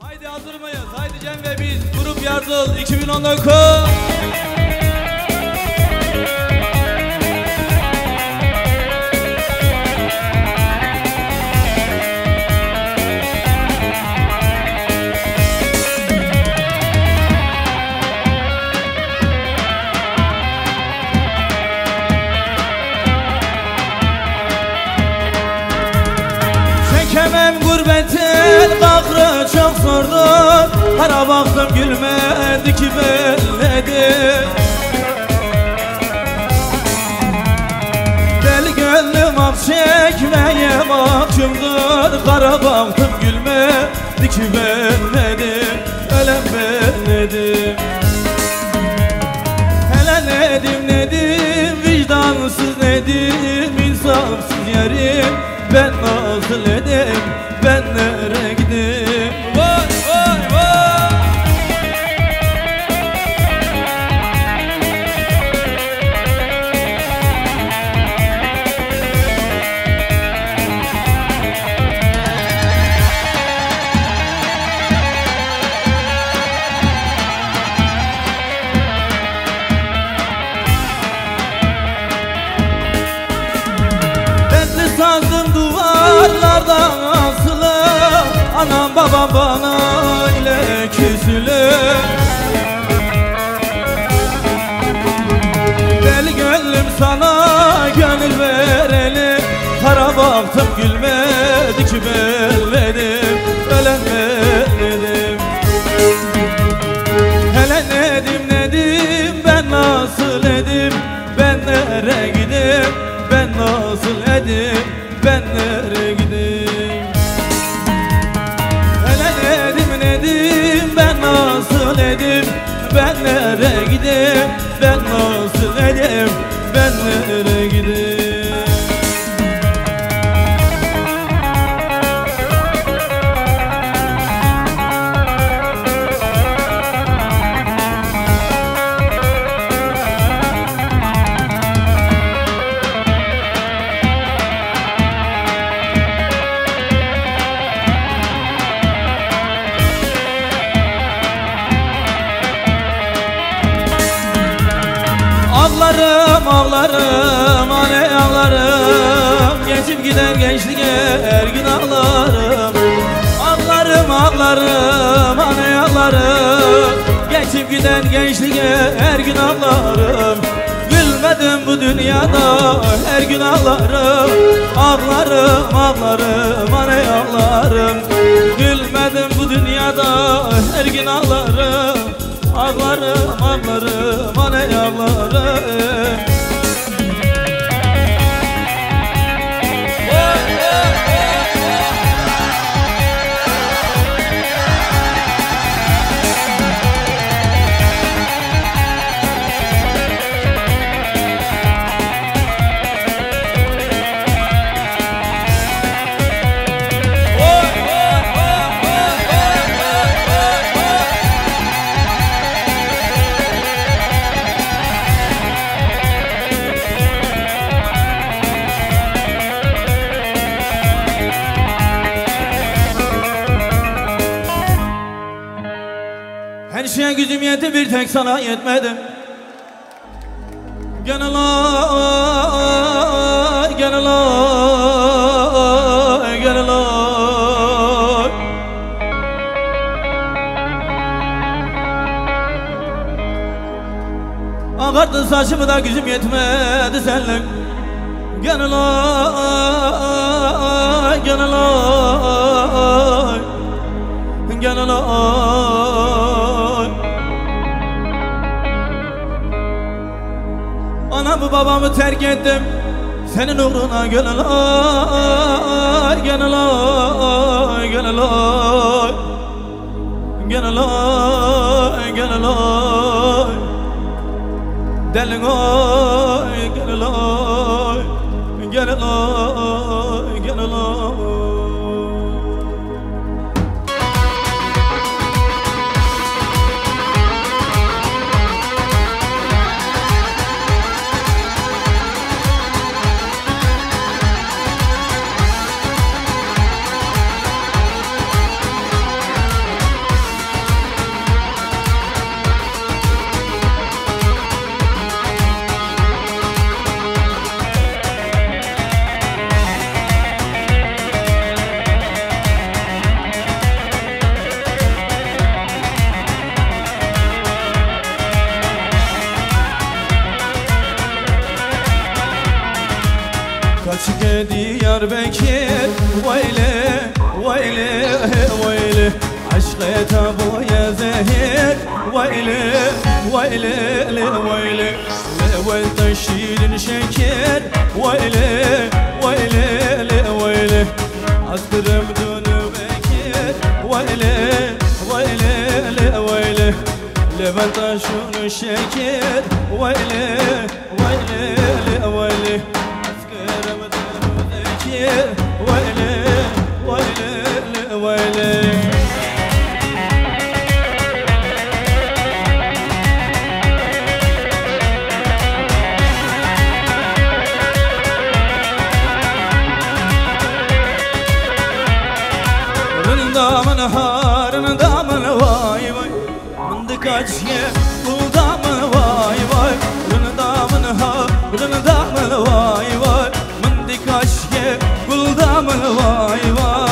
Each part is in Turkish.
Haydi hazır mıyız? Haydi Cem ve biz Grup Yardıl 2019. Çekemem gurbetin kahrı çok zordur. Kara baktım gülmedi ki belledim. Deli gönlüm af çekmeye mahkumdur. Kara baktım gülmedi ki belledim. Ölem belledim. Hele nedim nedim, vicdansız nedim, insafsız yarim. Ben nasıl edeyim, ben nereye gideyim? Vay vay vay! Ben sandım duvarlardan asılı, anam babam bana ile küsülü. Deli gönlüm sana gönül vereli. Kara baktım gülmedi ki belledim. Ölen belledim. Hele nedim nedim, ben nasıl edim, ben nereye gideyim, ben nasıl edim, ben nereye gideyim? Hele nedim nedim, ben nasıl edim, ben nereye gideyim, ben nasıl edim, ben nereye gideyim? Ağlarım ağlarım ane ağlarım, geçip gider gençliğe her gün ağlarım. Ağlarım ağlarım ane ağlarım, geçip gider gençliğe her gün ağlarım. Gülmedim bu dünyada her gün ağlarım. Ağlarım ağlarım ane ağlarım, gülmedim bu dünyada her gün ağlarım. Ağlarım ağlarım ane ağlarım. Her şeye gücüm yetti, bir tek sana yetmedim. Gönül ay, gönül ay, gönül ay. Ağarttı saçımı da gücüm yetmedi seninle. Gönül ay, gönül ay, gönül ay. Anamı babamı terk ettim senin uğruna, gönül ay, gönül ay, gönül ay, gönül ay, gönül ay. Delin ay, gönül ay, gönül ay, gönül ay. Diyarbakır Vayli vayli vayli Aşk tabuya zehir Vayli vayli vayli Level taşirin şeker Vayli vayli vayli Asrım dönü bekir Vayli vayli vayli Level taşirin şeker Vayli vayli vayli Asrım dönü bekir Vayli vayli vayli Rındamın harın damın vay vay Mındık acıye kul damın vay vay Rındamın harın damın vay vay Mındık acıye kul damın vay vay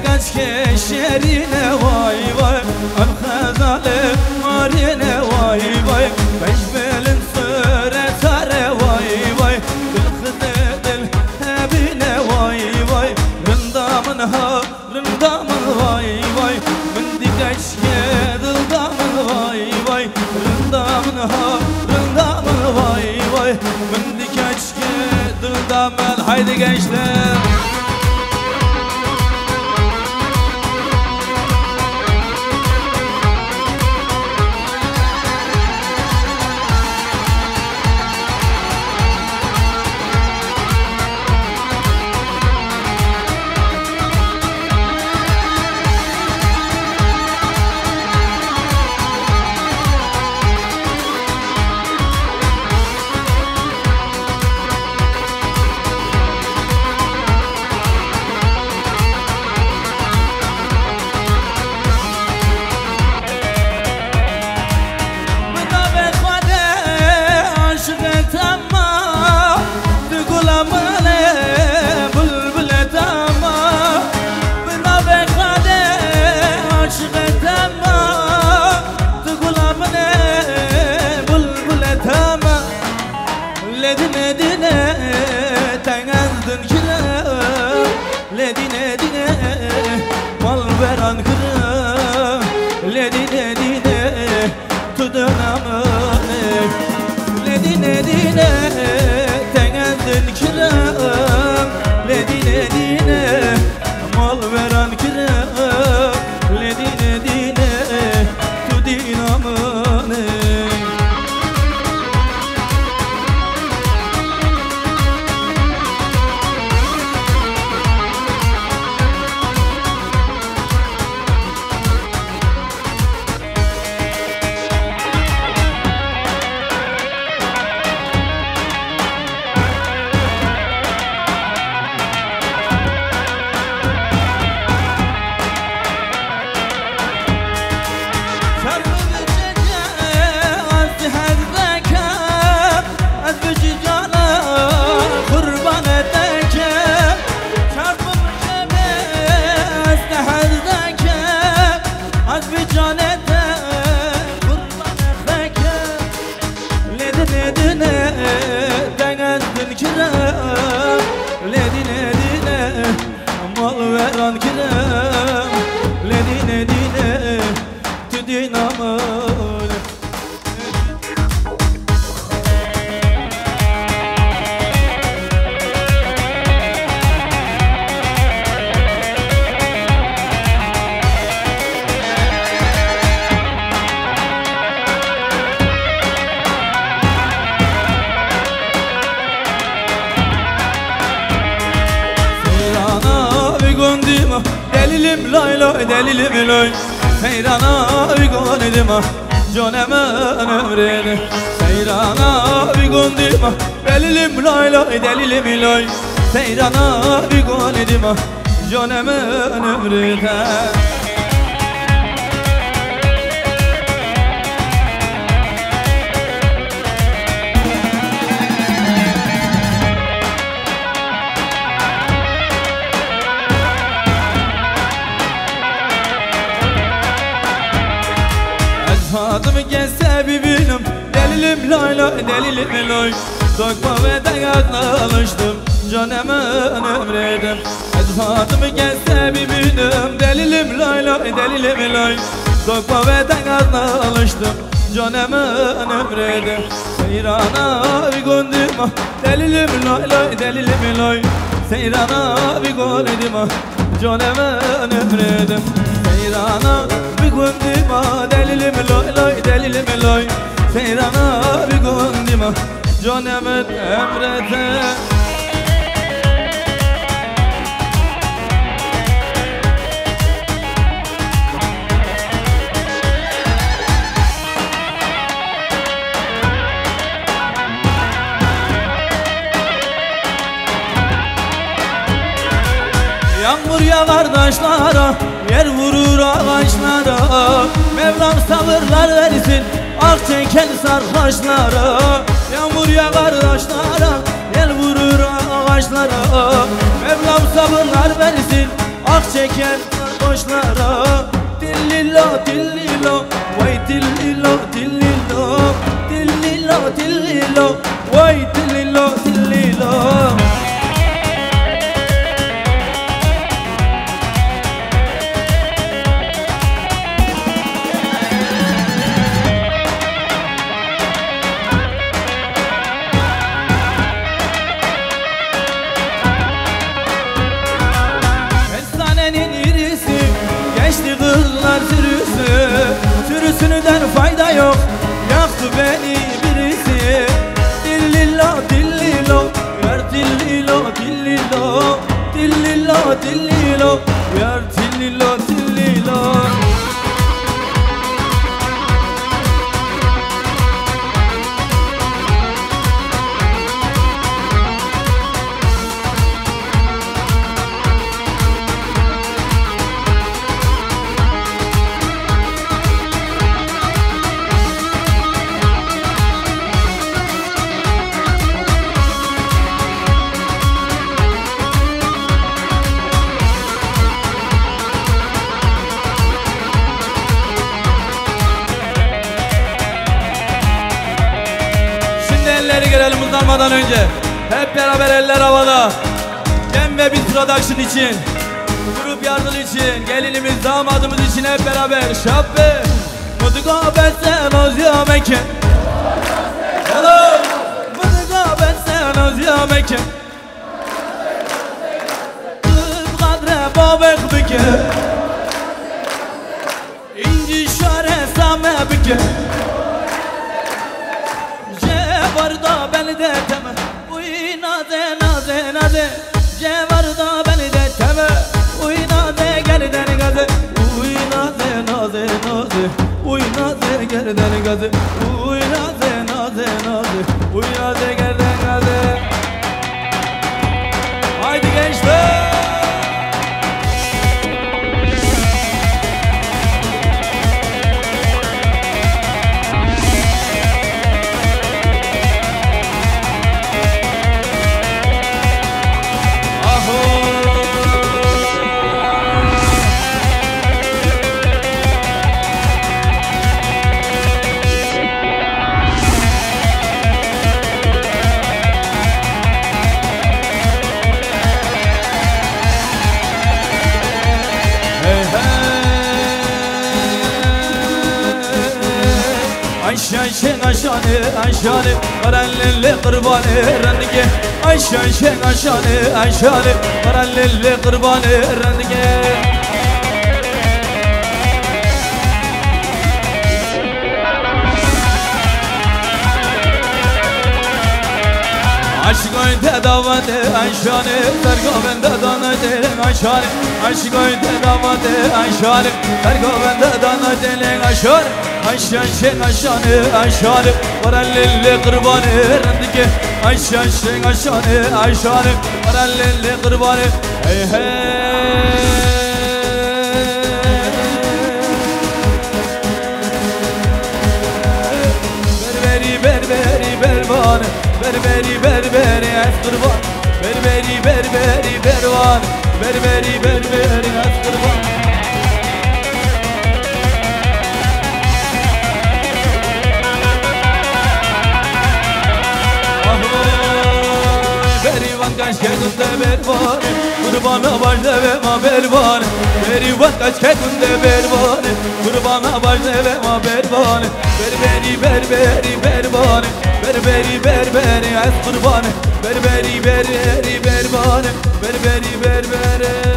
Kaç keşerine vay vay Arkazalı marine vay vay Beşbelin süretare vay vay Kılkıdedil hebine vay vay Rındamın vay vay Mindi kaçke dildamın vay vay Rındamın vay vay Mindi kaçke dildamın Haydi gençler Delilim lay lay delilim lay Seyrana uygun idim Canemen ömrede Seyrana uygun idim Delilim lay lay delilim lay Seyrana uygun idim Canemen ömrede Fatım gelse bibinim delilim lay lay delilim lay Dokma ve dayakla alıştım canımın ömredim Fatım gelse bibinim delilim lay lay delilim lay Dokma ve dayakla alıştım canımın ömredim Seyrana bir gondima delilim lay lay delilim lay Seyrana bir gondima canımın ömredim Seyrana bir gondima delilim lay lay delilim lay Seyrana bir gondima canımın ömredim Yağmur yağar taşlara, yer vurur ağaçlara Mevlam sabırlar versin, ak çeken sarhoşlara Yağmur yağar taşlara, yer vurur ağaçlara Mevlam sabırlar versin, ak çeken sarhoşlara Dillilo, dillilo, vay dillilo, dillilo Dillilo, dillilo, vay dillilo, dillilo Sürüsünden fayda yok, yaktı beni birisi Dillilo, dillilo, yar dillilo, dillilo Dillilo, dillilo, yar dillilo, dillilo Elleri görelim uzanmadan önce. Hep beraber eller havada. Cem ve Biz Production için, grup yardım için, gelinimiz damadımız için hep beraber. Şabbe Mıdıka ben sen özya meken Hello Mıdıka ben sen özya meken Kıp kadre babek bike İnci şare same bike Cevarda beni de teme Uy naze naze naze Cevarda beni de teme Uy naze gerden gaze Uy naze naze naze Uy naze gerden gaze Uy naze naze naze Uy naze gerden gaze Haydi gençler Ayşen aşanı aşanı Karallelle kırbanı randike Ayşen aşanı aşanı Karallelle kırbanı randike Aşk oyunda davatı aşanı Tergovende dana delen aşanı Aşk oyunda davatı aşanı Tergovende dana delen aşanı Ayşen aşanı aşanı Karallelle kırbanı randike Ayşen aşanı aşanı Karallelle kırbanı Hey hey Berberi berberi berbanı Berberi berberi es kırban Berberi berberi berban Berberi berberi es kırban kaç kekunde bervane Kurbana başla ve ma bervane Berivan kaç kekunde bervane Kurbana başla ve ma bervane Berberi berberi bervane Berberi berberi az kurbane Berberi berberi bervane Berberi berberi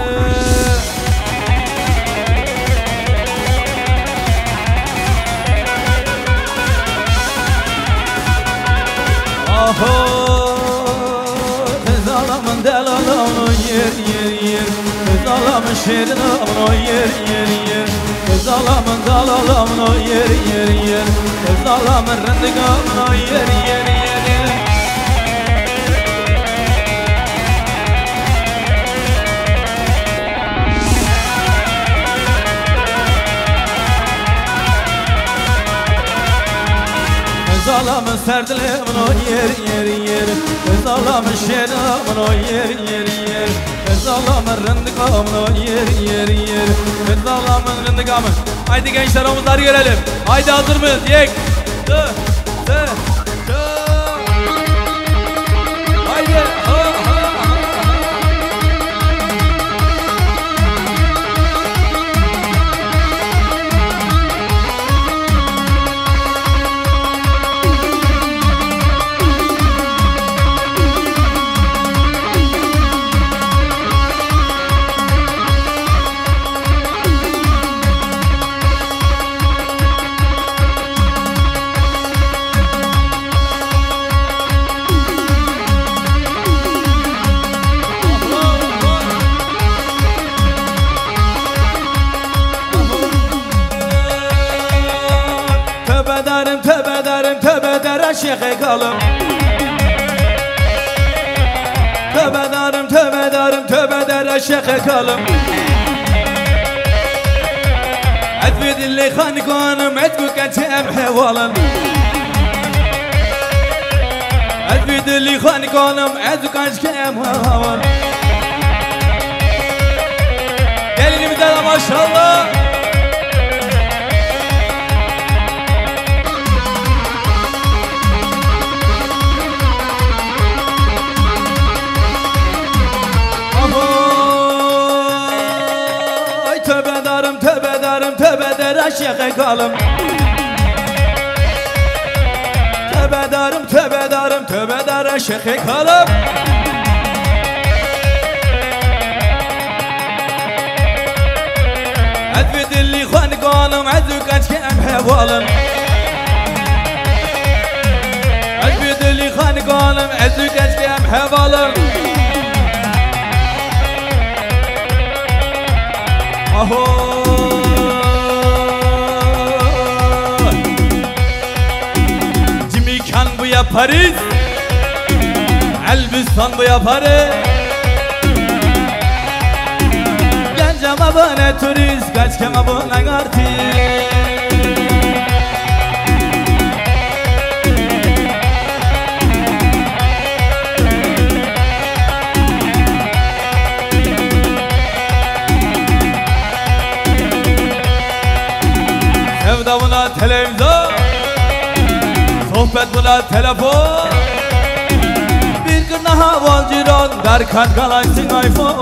Kızalamın delalamın yer Kızalamın şerin amın yer Kızalamın dalalamın yer Kızalamın rendik amın yer Kızalamın serdilemin yer Kızalamın şeramın yer Kızalamın rındıkamın yer Kızalamın rındıkamın Haydi gençler omuzları görelim. Haydi hazır mıyız? Yek Haydi Şeyhe kalım Tövbe ederim şeyhe kalım Edvi dilli khanikanım Edvi kaçem hevalın Edvi dilli khanikanım Edvi kaçem hevalın Gelinimize de maşallah Şeyhe kalım Tövbe ederim şeyhe kalım Edvi dilli khanikanım Edvi kaçkem hevalın Edvi dilli khanikanım Edvi kaçkem hevalın Paris Elbistan bu yaparı Gencem abone turist Kaç kem abone artist Sevda buna televizyon Sohbet buna telefon Bir kırna haval ciron Derken galaksın iPhone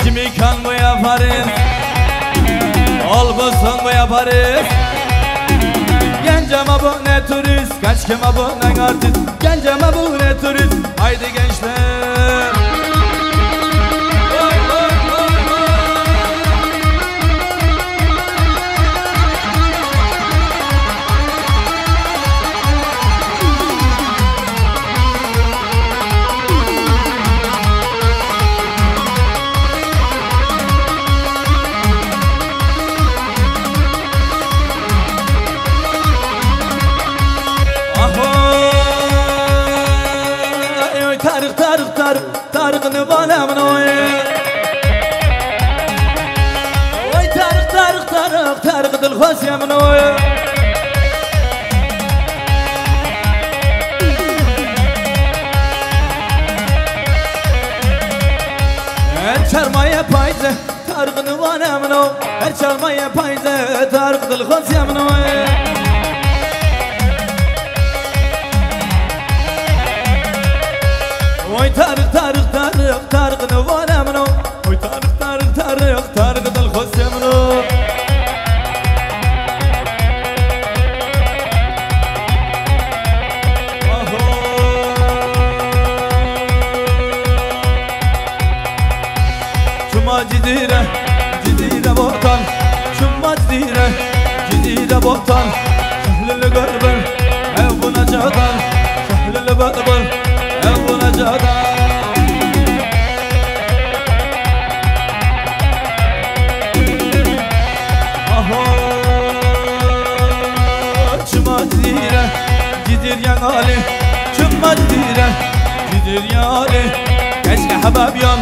Cimikan bu yaparız Olbustan bu yaparız Gencem abone turist Kaç kem abone artist Gencem abone turist Haydi gençler Tarık'ını balamın oy Oy Tarık dil khosyamin oy Her çarmaya payze Tarık'ını balamın oy Her çarmaya payze Tarık dil khosyamin oy Oy Tarık Tarık Tarık Tarık ne var emno. Oy Tarık Tarık Tarık Tarık dil khos emno. Şuma cidire cidire botan. Şuma cidire cidire botan. Şehlili garbel ev buna cadan. Şehlili garbel ev buna cadan. Şuma cidire cidir yan Ali. Şuma cidire cidir yan Ali. Keşke habab yan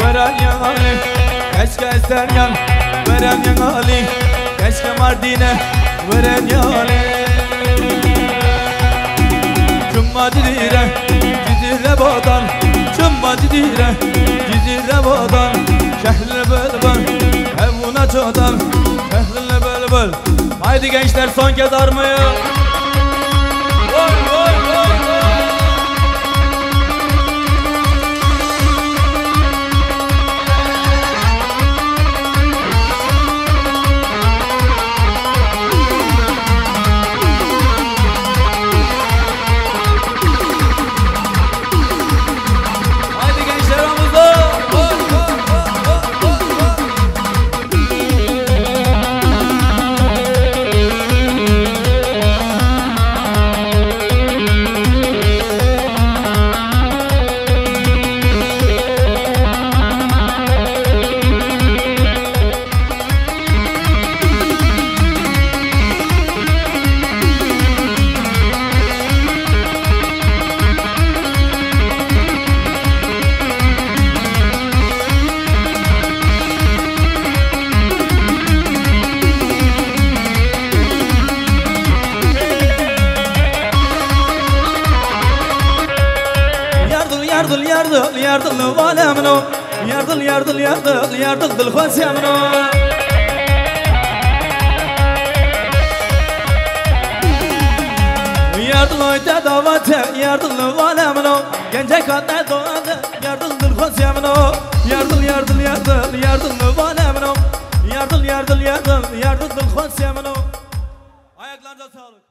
veren yan Ali. Keşke ister yan veren yan Ali. Keşke Mardin'e veren yan Ali. Cumma cidire cidire bodan. Cumma cidire cidire bodan. Şehlili bülbül evuna çodan. Şehlili bülbül. Haydi gençler son kez armaya. Oy oy oy oy. Yardıl valemno. Yardıl yardıl yardıl yardıl dil khos yamno. Yardıl oyta davate yardıl valemno. Gence katta doğadı yardıl dil khos yamno. Yardıl yardıl yardıl yardıl valemno. Yardıl yardıl yardıl yardıl dil khos yamno. Ayaklarınıza sağlık.